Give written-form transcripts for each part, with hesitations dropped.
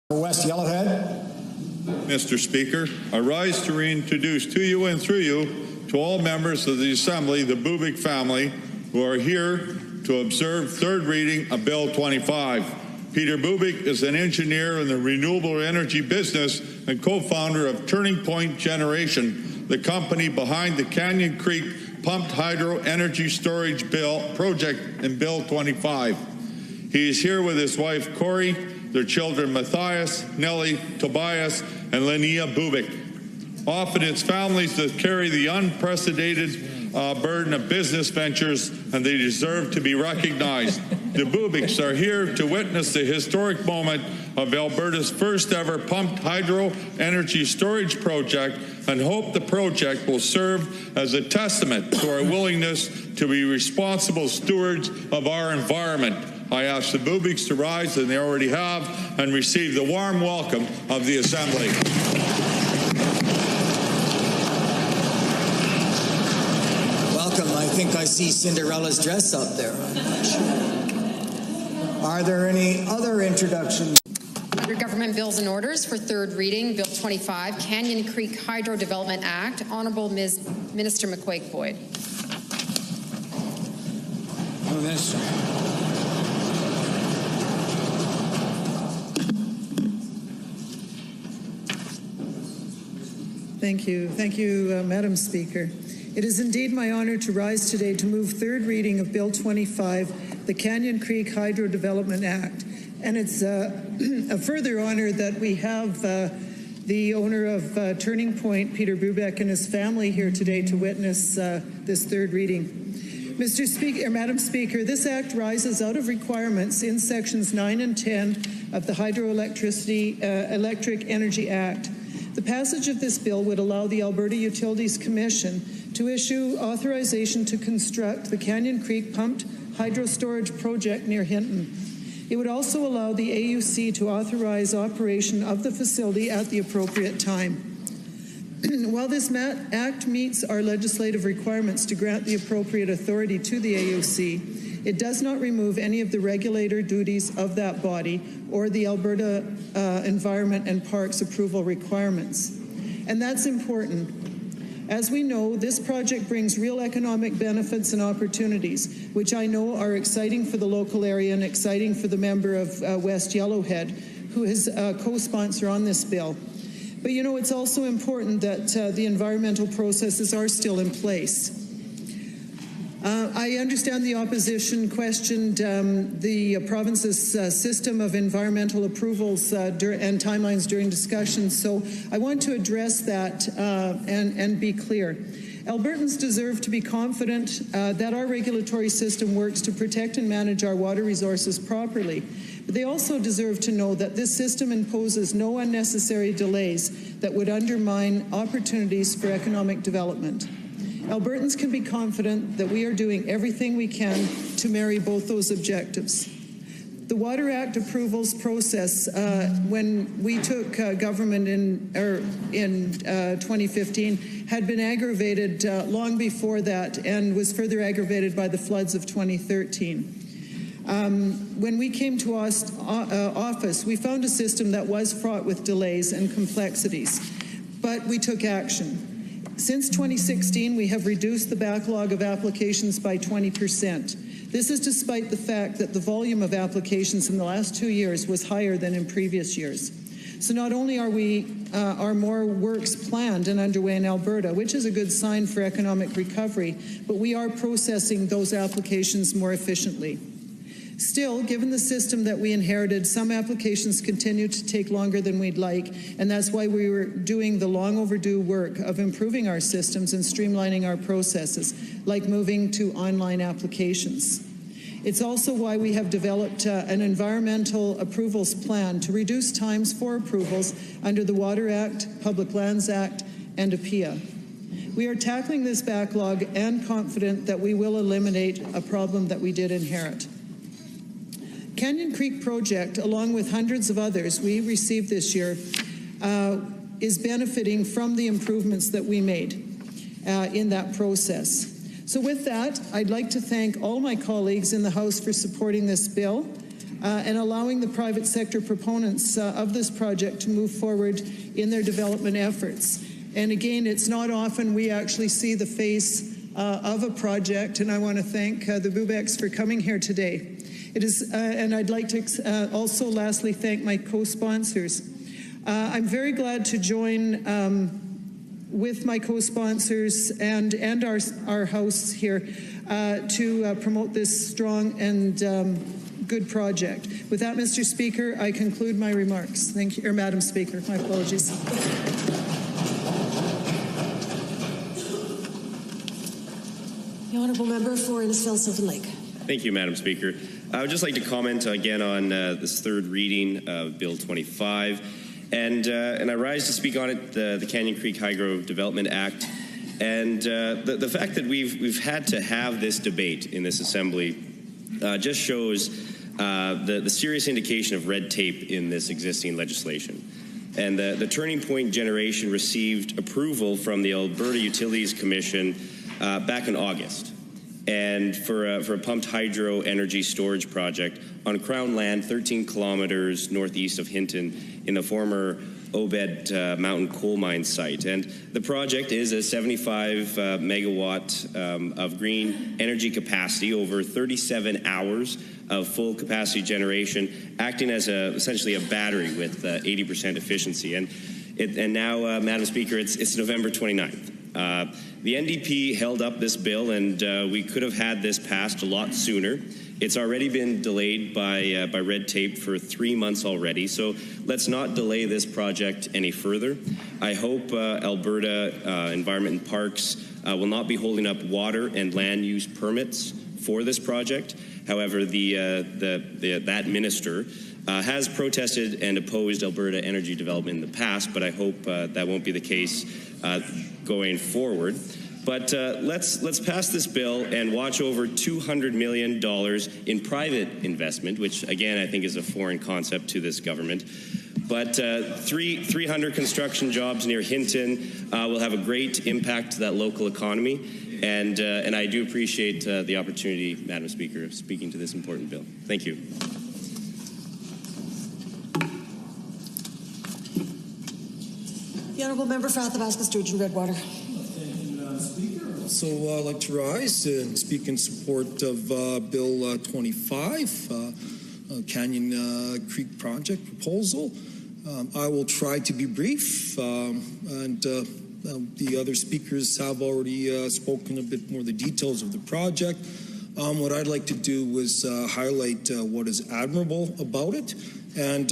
West Yellowhead. Mr. Speaker, I rise to reintroduce to you and through you to all members of the Assembly, the Bubik family, who are here to observe third reading of Bill 25. Peter Bubik is an engineer in the renewable energy business and co-founder of Turning Point Generation, the company behind the Canyon Creek Pumped Hydro Energy Storage project in Bill 25. He is here with his wife, Corey, their children, Matthias, Nellie, Tobias, and Linnea Bubik. Often it's families that carry the unprecedented burden of business ventures, and they deserve to be recognized. The Bubiks are here to witness the historic moment of Alberta's first ever pumped hydro energy storage project, and hope the project will serve as a testament to our willingness to be responsible stewards of our environment. I ask the Bubiks to rise, and they already have, and receive the warm welcome of the Assembly. Welcome. I think I see Cinderella's dress up there. I'm not sure. Are there any other introductions? Under Government Bills and Orders for third reading, Bill 25, Canyon Creek Hydro Development Act. Honourable Minister McQuaig-Boyd. Minister. Thank you, Madam Speaker. It is indeed my honour to rise today to move third reading of Bill 25, the Canyon Creek Hydro Development Act. And it's a further honour that we have the owner of Turning Point, Peter Bubik, and his family here today to witness this third reading. Mr. Speaker, Madam Speaker, this Act rises out of requirements in Sections 9 and 10 of the Electric Energy Act. The passage of this bill would allow the Alberta Utilities Commission to issue authorization to construct the Canyon Creek Pumped Hydro Storage Project near Hinton. It would also allow the AUC to authorize operation of the facility at the appropriate time. While this Act meets our legislative requirements to grant the appropriate authority to the AUC, it does not remove any of the regulator duties of that body or the Alberta Environment and Parks approval requirements. And that's important. As we know, this project brings real economic benefits and opportunities, which I know are exciting for the local area and exciting for the member of West Yellowhead, who is a co-sponsor on this bill. But you know, it's also important that the environmental processes are still in place. I understand the opposition questioned the province's system of environmental approvals and timelines during discussion, so I want to address that and be clear. Albertans deserve to be confident that our regulatory system works to protect and manage our water resources properly. But they also deserve to know that this system imposes no unnecessary delays that would undermine opportunities for economic development. Albertans can be confident that we are doing everything we can to marry both those objectives. The Water Act approvals process, when we took government in 2015, had been aggravated long before that and was further aggravated by the floods of 2013. When we came to office, we found a system that was fraught with delays and complexities, but we took action. Since 2016, we have reduced the backlog of applications by 20%. This is despite the fact that the volume of applications in the last 2 years was higher than in previous years. So not only are more works planned and underway in Alberta, which is a good sign for economic recovery, but we are processing those applications more efficiently. Still, given the system that we inherited, some applications continue to take longer than we'd like, and that's why we were doing the long overdue work of improving our systems and streamlining our processes, like moving to online applications. It's also why we have developed an environmental approvals plan to reduce times for approvals under the Water Act, Public Lands Act, and APIA. We are tackling this backlog and confident that we will eliminate a problem that we did inherit. Canyon Creek project, along with hundreds of others we received this year, is benefiting from the improvements that we made in that process. So with that, I'd like to thank all my colleagues in the House for supporting this bill. and allowing the private sector proponents of this project to move forward in their development efforts. And again, it's not often we actually see the face of a project, and I want to thank the Bubiks for coming here today. It is, and I'd like to also lastly thank my co-sponsors. I'm very glad to join with my co-sponsors and our house here to promote this strong and good project. With that, Mr. Speaker, I conclude my remarks. Thank you, or Madam Speaker, my apologies. The Honourable Member for Innisfil-Sylvan Lake. Thank you, Madam Speaker. I would just like to comment again on this third reading of Bill 25, and I rise to speak on it, the Canyon Creek Hydro Development Act, and the fact that we've had to have this debate in this Assembly just shows the serious indication of red tape in this existing legislation. And the Turning Point generation received approval from the Alberta Utilities Commission back in August, and for a pumped hydro energy storage project on Crown land 13 kilometers northeast of Hinton in the former Obed Mountain coal mine site. And the project is a 75 megawatt of green energy capacity over 37 hours of full capacity generation, acting as essentially a battery with 80% efficiency. And now, Madam Speaker, it's November 29th. The NDP held up this bill, and we could have had this passed a lot sooner. It's already been delayed by red tape for 3 months already, so let's not delay this project any further. I hope Alberta Environment and Parks will not be holding up water and land use permits for this project. However, that minister has protested and opposed Alberta energy development in the past, but I hope that won't be the case going forward. But let's pass this bill and watch over $200 million in private investment, which again I think is a foreign concept to this government. But 300 construction jobs near Hinton will have a great impact to that local economy, and I do appreciate the opportunity, Madam Speaker, of speaking to this important bill. Thank you. The Honourable Member for Athabasca Sturgeon Redwater. Thank you, Madam Speaker. I'd also like to rise and speak in support of Bill 25, Canyon Creek Project proposal. I will try to be brief, and the other speakers have already spoken a bit more of the details of the project. What I'd like to do is highlight what is admirable about it, and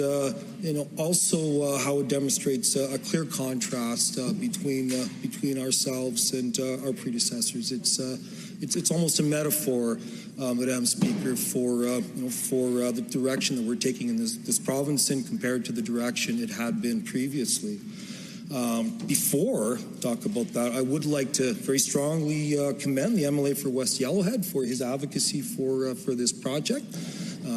also how it demonstrates a clear contrast between ourselves and our predecessors. It's almost a metaphor, Madam Speaker, for the direction that we're taking in this province and compared to the direction it had been previously. Before talk about that, I would like to very strongly commend the MLA for West Yellowhead for his advocacy for this project.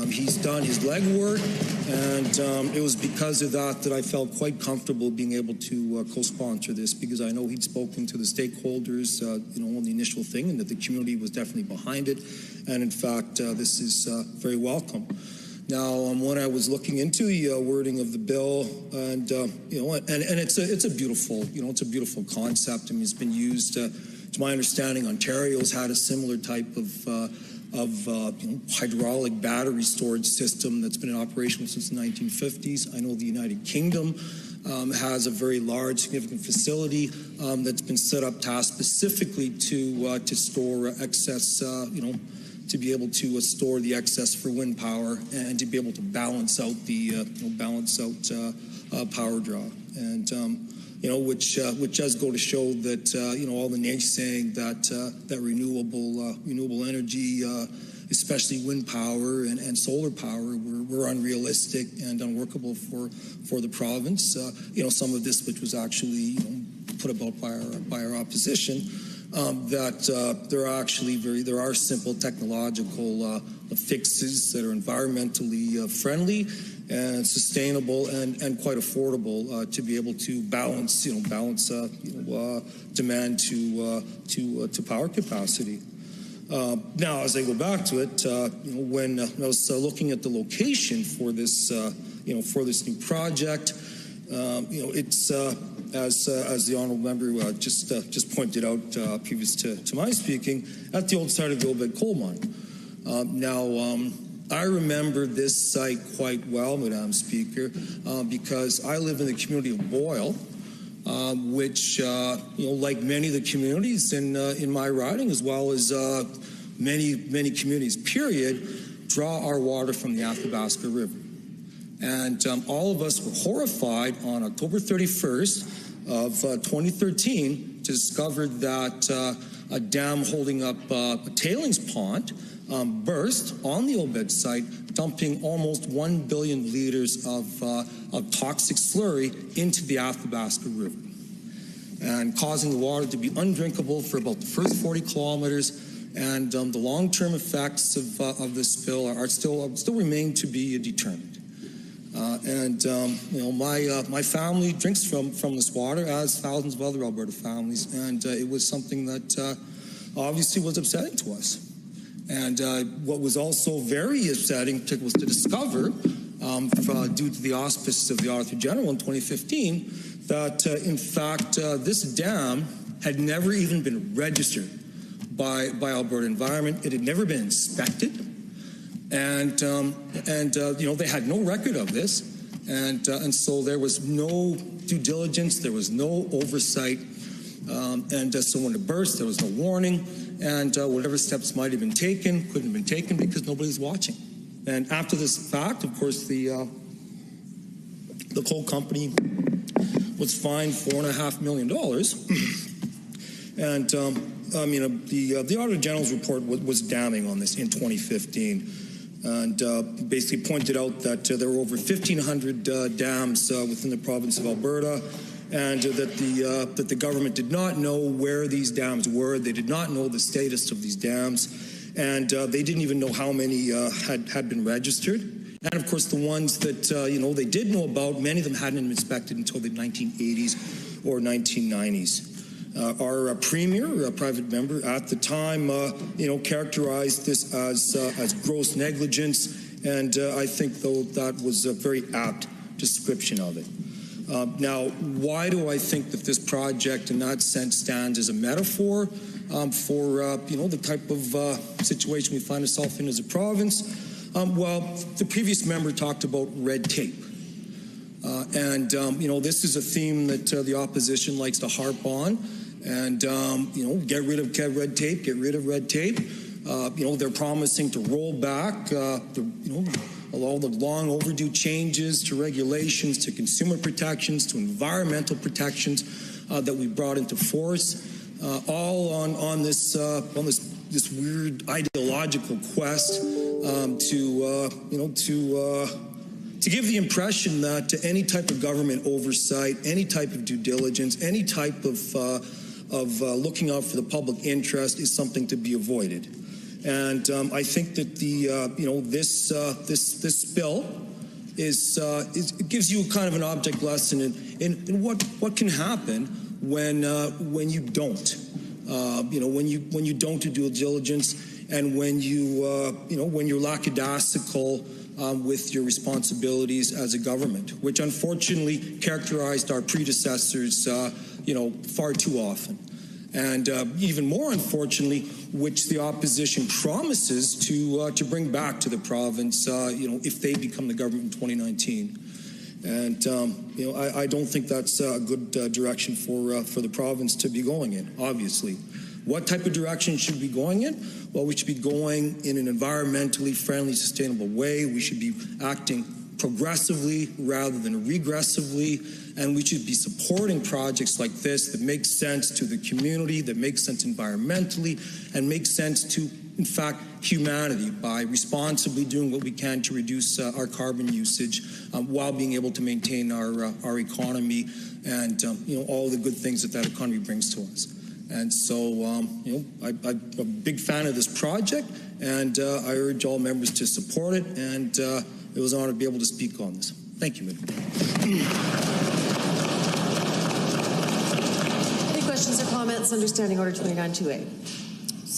He's done his legwork, and it was because of that I felt quite comfortable being able to co-sponsor this, because I know he'd spoken to the stakeholders, on the initial thing, and that the community was definitely behind it. And in fact, this is very welcome. Now, when I was looking into the wording of the bill, and it's a beautiful concept. I mean, it's been used. To my understanding, Ontario's had a similar type of hydraulic battery storage system that's been in operation since the 1950s. I know the United Kingdom has a very large, significant facility that's been set up tasked specifically to store excess, to be able to store the excess for wind power and to be able to balance out the power draw, and which does go to show that all the naysaying that renewable energy, especially wind power and solar power, were unrealistic and unworkable for the province. Some of this which was actually put about by our opposition. That there are simple technological fixes that are environmentally friendly and sustainable and quite affordable to be able to balance demand to power capacity. Now, as I go back to it, when I was looking at the location for this, for this new project, it's as the honourable member just pointed out previous to my speaking, at the old site of the Bubik coal mine. I remember this site quite well, Madam Speaker, because I live in the community of Boyle, which, like many of the communities in my riding, as well as many communities, period, draw our water from the Athabasca River. And all of us were horrified on October 31st of 2013 to discover that a dam holding up a tailings pond burst on the Obed site, dumping almost 1 billion liters of toxic slurry into the Athabasca River, and causing the water to be undrinkable for about the first 40 kilometers. And the long-term effects of this spill are still remain to be determined. My family drinks from this water, as thousands of other Alberta families, and it was something that obviously was upsetting to us. And what was also very upsetting was to discover, due to the auspices of the Auditor General in 2015, that in fact this dam had never even been registered by Alberta Environment. It had never been inspected, and they had no record of this, and so there was no due diligence, there was no oversight, so when it burst, there was no warning. And whatever steps might have been taken couldn't have been taken because nobody's watching. And after this fact, of course, the coal company was fined $4.5 million. And the Auditor General's report was damning on this in 2015, and basically pointed out that there were over 1,500 dams within the province of Alberta, and that the government did not know where these dams were. They did not know the status of these dams, and they didn't even know how many had been registered. And of course, the ones that they did know about, many of them hadn't been inspected until the 1980s or 1990s. Our premier, a private member at the time, characterized this as gross negligence, and I think though that was a very apt description of it. Now, why do I think that this project in that sense stands as a metaphor for the type of situation we find ourselves in as a province? Well, the previous member talked about red tape. This is a theme that the opposition likes to harp on, and, get rid of red tape, get rid of red tape. They're promising to roll back, all the long overdue changes to regulations, to consumer protections, to environmental protections that we brought into force, all on this weird ideological quest to give the impression that any type of government oversight, any type of due diligence, any type of looking out for the public interest is something to be avoided. And I think that this bill it gives you kind of an object lesson in what can happen when you don't, when you don't do due diligence, and when you're lackadaisical with your responsibilities as a government, which unfortunately characterized our predecessors, far too often. And even more unfortunately, which the opposition promises to bring back to the province, if they become the government in 2019. And I don't think that's a good direction for the province to be going in. Obviously, what type of direction should we be going in? Well, we should be going in an environmentally friendly, sustainable way. We should be acting progressively rather than regressively, and we should be supporting projects like this that make sense to the community, that make sense environmentally, and make sense to, in fact, humanity by responsibly doing what we can to reduce our carbon usage while being able to maintain our economy and all the good things that economy brings to us. And so, I'm a big fan of this project, and I urge all members to support it, and it was an honor to be able to speak on this. Thank you, Madam. Any questions or comments under Standing Order 29-2A?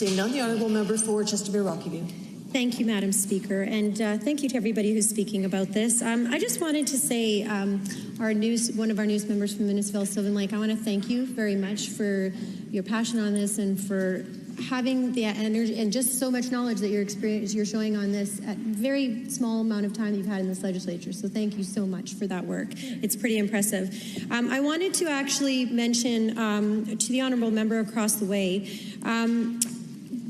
Seeing none, the Honourable Member for Chestermere-Rocky. Thank you, Madam Speaker, and thank you to everybody who's speaking about this. I just wanted to say, one of our news members from Minnesville, Sylvan Lake, I want to thank you very much for your passion on this and for having the energy and just so much knowledge that you're showing on this at very small amount of time that you've had in this legislature. So thank you so much for that work. It's pretty impressive. I wanted to actually mention to the Honourable Member across the way,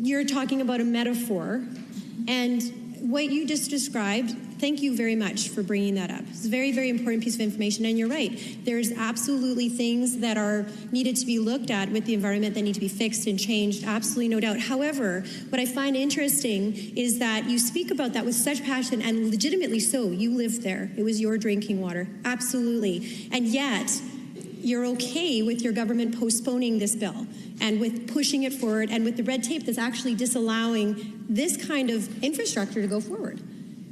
you're talking about a metaphor. And what you just described, thank you very much for bringing that up. It's a very, very important piece of information, and you're right. There's absolutely things that are needed to be looked at with the environment that need to be fixed and changed, absolutely no doubt. However, what I find interesting is that you speak about that with such passion, and legitimately so. You lived there. It was your drinking water, absolutely. And yet, you're okay with your government postponing this bill and with pushing it forward and with the red tape that's actually disallowing this kind of infrastructure to go forward.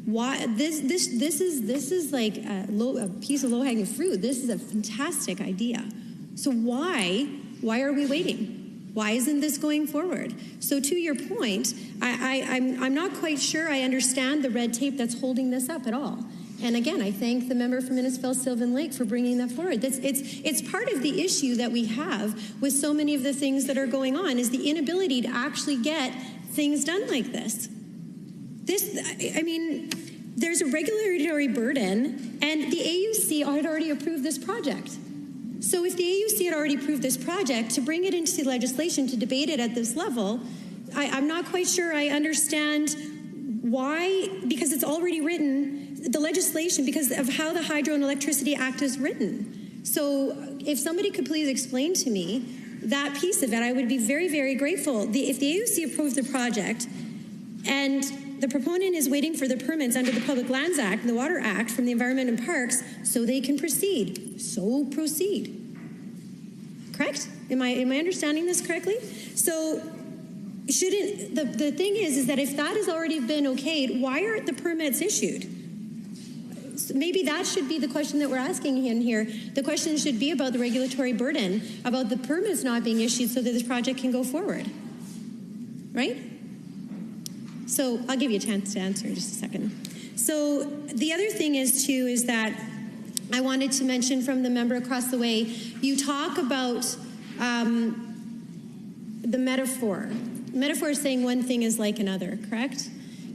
Why this is like a piece of low-hanging fruit. This is a fantastic idea. So why are we waiting? Why isn't this going forward? So to your point, I'm not quite sure I understand the red tape that's holding this up at all. And again, I thank the member from Minnesville, Sylvan Lake, for bringing that forward. It's part of the issue that we have with so many of the things that are going on is the inability to actually get things done like this. There's a regulatory burden, and the AUC had already approved this project. So if the AUC had already approved this project, to bring it into legislation to debate it at this level, I'm not quite sure I understand why, because it's already written, the legislation, because of how the Hydro and Electricity Act is written. So if somebody could please explain to me that piece of it, I would be very, very grateful. If the AUC approved the project and the proponent is waiting for the permits under the Public Lands Act and the Water Act from the Environment and Parks so they can proceed, so proceed. Correct? Am I understanding this correctly? So shouldn't the thing is that if that has already been okayed, why aren't the permits issued? So maybe that should be the question that we're asking in here. The question should be about the regulatory burden, about the permits not being issued so that this project can go forward. Right? So I'll give you a chance to answer in just a second. So the other thing is that I wanted to mention from the member across the way, you talk about the metaphor. The metaphor is saying one thing is like another, correct?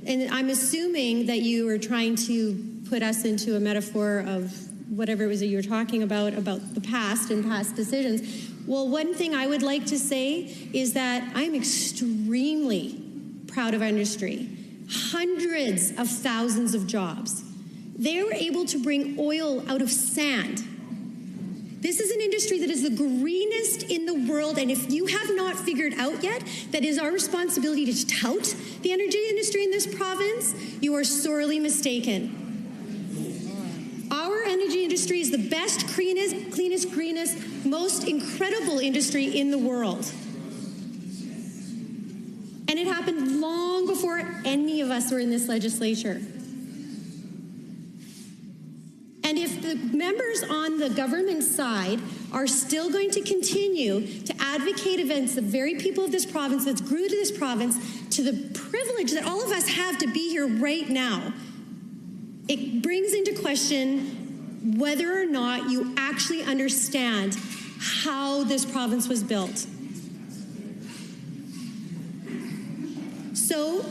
And I'm assuming that you were trying to put us into a metaphor of whatever it was that you were talking about the past and past decisions. Well, one thing I would like to say is that I'm extremely proud of our industry. Hundreds of thousands of jobs. They were able to bring oil out of sand. This is an industry that is the greenest in the world, and if you have not figured out yet that it is our responsibility to tout the energy industry in this province, you are sorely mistaken. Our energy industry is the best, cleanest, greenest, most incredible industry in the world. And it happened long before any of us were in this legislature. And if the members on the government side are still going to continue to advocate against the very people of this province that's grew to this province, to the privilege that all of us have to be here right now, it brings into question whether or not you actually understand how this province was built. So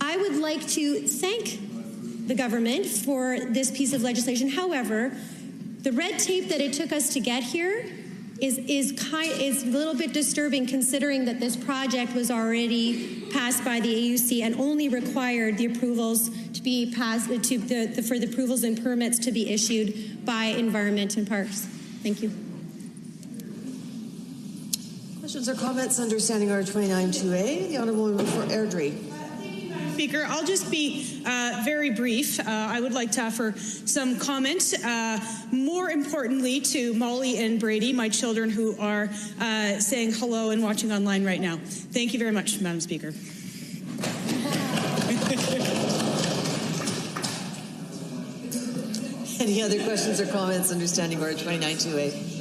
I would like to thank the government for this piece of legislation. However, the red tape that it took us to get here is a little bit disturbing, considering that this project was already passed by the AUC and only required the approvals to be passed for the approvals and permits to be issued by Environment and Parks. Thank you. Questions or comments under Standing Order 29-2A? The Honourable Member for Airdrie. Speaker, I'll just be very brief. I would like to offer some comment, more importantly to Molly and Brady, my children who are saying hello and watching online right now. Thank you very much, Madam Speaker. Any other questions or comments under Standing Order 29-2A?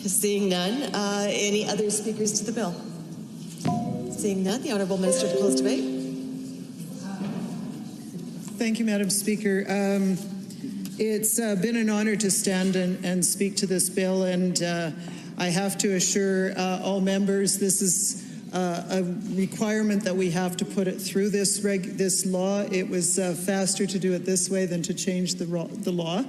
Seeing none, any other speakers to the bill? Seeing none, the Honourable Minister to close debate. Thank you, Madam Speaker. It's been an honour to stand and speak to this bill, and I have to assure all members this is a requirement that we have to put it through this law. It was faster to do it this way than to change the law.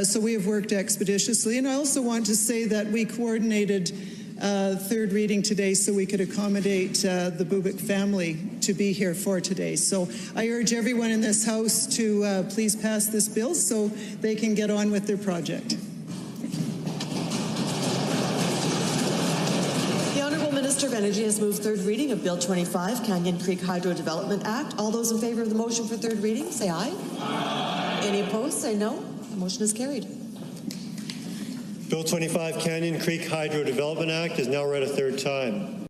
So we have worked expeditiously. And I also want to say that we coordinated third reading today so we could accommodate the Bubik family to be here for today. So I urge everyone in this House to please pass this bill so they can get on with their project. The Honourable Minister of Energy has moved third reading of Bill 25, Canyon Creek Hydro Development Act. All those in favour of the motion for third reading, say aye. Aye. Any opposed, say no. The motion is carried. Bill 25, Canyon Creek Hydro Development Act, is now read a third time.